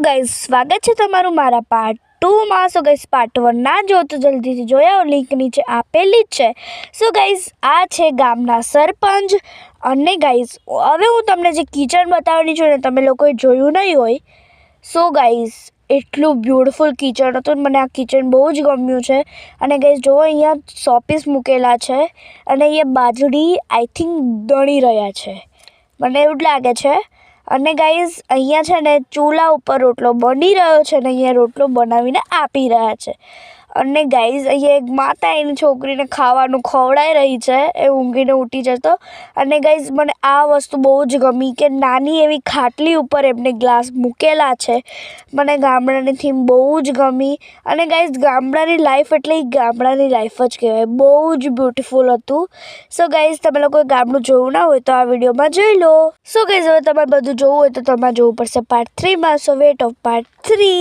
Guys સ્વાગત છે તમારું મારા પાર્ટ 2 માં। સો ગાઈઝ પાર્ટ 1 ના જો તો જલ્દીથી જોઈ આવો, લિંક નીચે આપેલી જ છે। સો ગાઈઝ આ છે ગામના સરપંચ। અને ગાઈઝ હવે હું તમને જે કિચન બતાવવાની છું ને, તમે લોકોએ જોયું નહીં હોય। સો ગાઈઝ એટલું બ્યુટીફુલ કિચન હતું, મને આ કિચન બહુ જ ગમ્યું છે। અને ગાઈઝ જુઓ, અહીંયા શોપીસ મૂકેલા છે અને અહીંયા બાજરી આઈ થિંક દળી રહ્યા છે, મને એવું જ લાગે છે। અને ગાઈઝ અહીંયા છે ને ચૂલા ઉપર રોટલો બની રહ્યો છે અને અહીંયા રોટલો બનાવીને આપી રહ્યા છે। અને ગાઈઝ અહીંયા એક માતા એની છોકરીને ખાવાનું ખવડાવી રહી છે, એ ઊંઘીને ઉઠી જતો। અને ગાઈઝ મને આ વસ્તુ બહુ જ ગમી કે નાની એવી ખાટલી ઉપર એમને ગ્લાસ મૂકેલા છે। મને ગામડાની થીમ બહુ જ ગમી। અને ગાઈઝ ગામડાની લાઈફ એટલે ગામડાની લાઈફ જ કહેવાય, બહુ જ બ્યુટીફુલ હતું। સો ગાઈઝ તમે લોકોએ ગામડું જોયું ના હોય તો આ વિડીયોમાં જોઈ લો। સો ગાઈઝ હવે તમારે બધું જોવું હોય તો તમારે જોવું પડશે પાર્ટ 3 માં। સો વેટ ઓફ પાર્ટ 3।